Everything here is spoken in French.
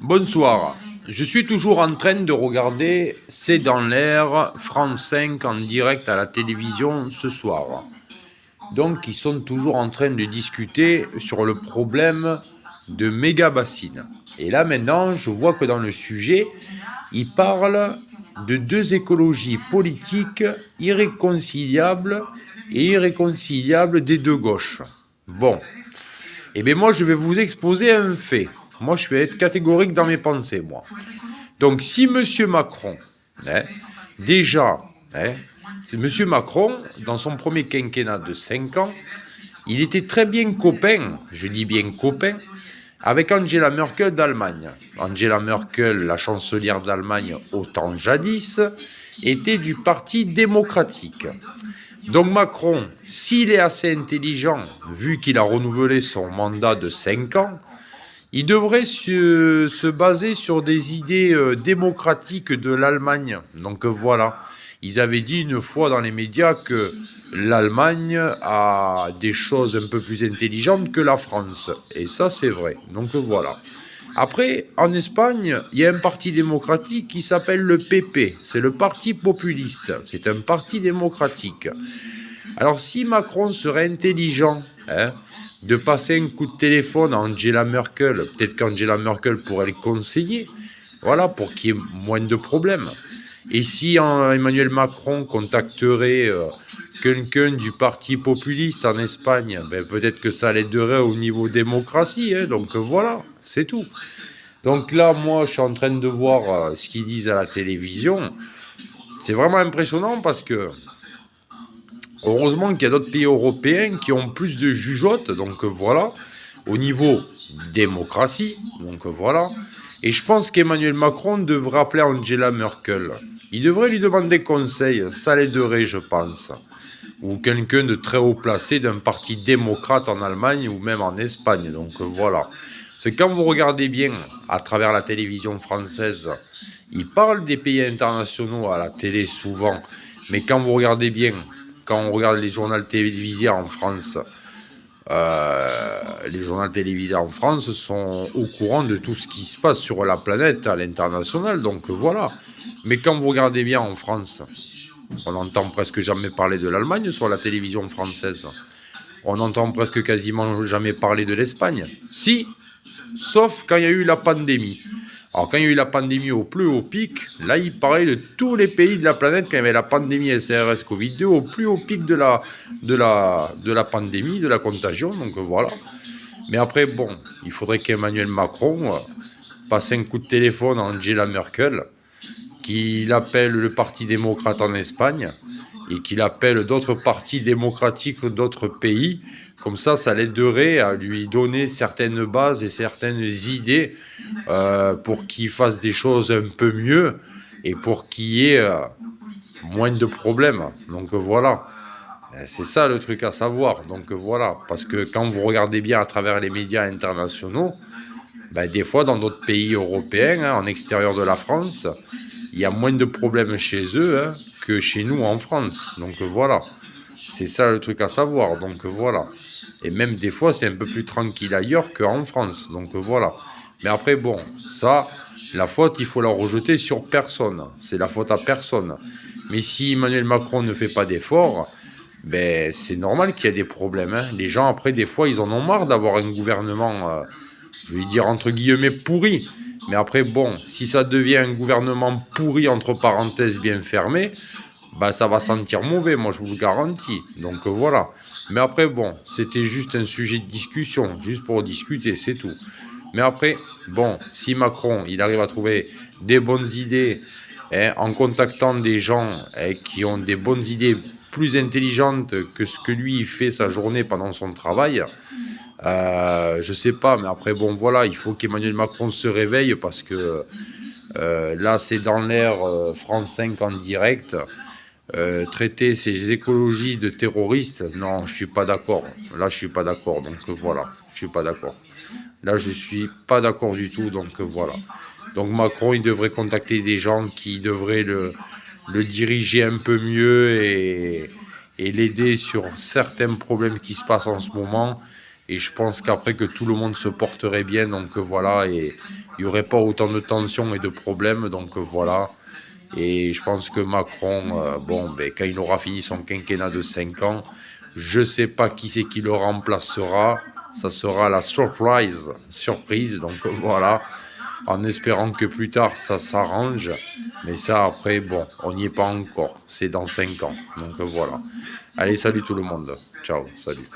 Bonsoir. Je suis toujours en train de regarder C'est dans l'air, France 5 en direct à la télévision ce soir. Donc, ils sont toujours en train de discuter sur le problème de méga bassines. Et là, maintenant, je vois que dans le sujet, ils parlent de deux écologies politiques irréconciliables et irréconciliables des deux gauches. Bon, eh bien moi, je vais vous exposer un fait. Moi, je vais être catégorique dans mes pensées, moi. Donc, si M. Macron, hein, déjà, hein, M. Macron, dans son premier quinquennat de 5 ans, il était très bien copain, je dis bien copain, avec Angela Merkel d'Allemagne. Angela Merkel, la chancelière d'Allemagne au temps jadis, était du Parti démocratique. Donc Macron, s'il est assez intelligent, vu qu'il a renouvelé son mandat de 5 ans, il devrait se baser sur des idées démocratiques de l'Allemagne. Donc voilà, ils avaient dit une fois dans les médias que l'Allemagne a des choses un peu plus intelligentes que la France. Et ça, c'est vrai. Donc voilà. Après, en Espagne, il y a un parti démocratique qui s'appelle le PP. C'est le parti populiste. C'est un parti démocratique. Alors si Macron serait intelligent, hein, de passer un coup de téléphone à Angela Merkel, peut-être qu'Angela Merkel pourrait le conseiller, voilà, pour qu'il y ait moins de problèmes. Et si Emmanuel Macron contacterait quelqu'un du parti populiste en Espagne, ben peut-être que ça l'aiderait au niveau démocratie, hein, donc voilà, c'est tout. Donc là, moi, je suis en train de voir ce qu'ils disent à la télévision. C'est vraiment impressionnant parce que heureusement qu'il y a d'autres pays européens qui ont plus de jugeotes, donc voilà, au niveau démocratie, donc voilà. Et je pense qu'Emmanuel Macron devrait appeler Angela Merkel. Il devrait lui demander conseil, ça l'aiderait, je pense. Ou quelqu'un de très haut placé d'un parti démocrate en Allemagne ou même en Espagne, donc voilà. C'est quand vous regardez bien à travers la télévision française, ils parlent des pays internationaux à la télé souvent, mais quand vous regardez bien, quand on regarde les journaux télévisés en France, les journaux télévisés en France sont au courant de tout ce qui se passe sur la planète à l'international, donc voilà. Mais quand vous regardez bien en France, on n'entend presque jamais parler de l'Allemagne sur la télévision française. On n'entend presque quasiment jamais parler de l'Espagne. Si, sauf quand il y a eu la pandémie. Alors quand il y a eu la pandémie au plus haut pic, là il parlait de tous les pays de la planète quand il y avait la pandémie SRS Covid-2 au plus haut pic de la pandémie, de la contagion, donc voilà. Mais après, bon, il faudrait qu'Emmanuel Macron passe un coup de téléphone à Angela Merkel, qu'il appelle le Parti démocrate en Espagne et qu'il appelle d'autres partis démocratiques d'autres pays. Comme ça l'aiderait à lui donner certaines bases et certaines idées pour qu'il fasse des choses un peu mieux et pour qu'il y ait moins de problèmes. Donc voilà. C'est ça le truc à savoir. Donc voilà. Parce que quand vous regardez bien à travers les médias internationaux, ben, des fois dans d'autres pays européens, hein, en extérieur de la France, il y a moins de problèmes chez eux hein, que chez nous en France. Donc voilà. C'est ça le truc à savoir. Donc voilà. Et même des fois, c'est un peu plus tranquille ailleurs qu'en France. Donc voilà. Mais après, bon, ça, la faute, il faut la rejeter sur personne. C'est la faute à personne. Mais si Emmanuel Macron ne fait pas d'efforts, ben, c'est normal qu'il y ait des problèmes. Hein. Les gens, après, des fois, ils en ont marre d'avoir un gouvernement, je vais dire entre guillemets, pourri. Mais après, bon, si ça devient un gouvernement pourri, entre parenthèses, bien fermé, bah ça va sentir mauvais, moi je vous le garantis. Donc voilà. Mais après, bon, c'était juste un sujet de discussion, juste pour discuter, c'est tout. Mais après, bon, si Macron, il arrive à trouver des bonnes idées hein, en contactant des gens hein, qui ont des bonnes idées plus intelligentes que ce que lui il fait sa journée pendant son travail, je sais pas, mais après, bon, voilà, il faut qu'Emmanuel Macron se réveille parce que là, c'est dans l'air France 5 en direct. Traiter ces écologistes de terroristes, non, je suis pas d'accord. Là, je suis pas d'accord. Donc voilà, je suis pas d'accord. Là, je suis pas d'accord du tout. Donc voilà. Donc Macron, il devrait contacter des gens qui devraient le diriger un peu mieux et l'aider sur certains problèmes qui se passent en ce moment Et je pense qu'après que tout le monde se porterait bien, donc voilà, et il n'y aurait pas autant de tensions et de problèmes, donc voilà. Et je pense que Macron, bon, ben, quand il aura fini son quinquennat de 5 ans, je ne sais pas qui c'est qui le remplacera. Ça sera la surprise, donc voilà, en espérant que plus tard ça s'arrange. Mais ça, après, bon, on n'y est pas encore. C'est dans 5 ans. Donc voilà. Allez, salut tout le monde. Ciao, salut.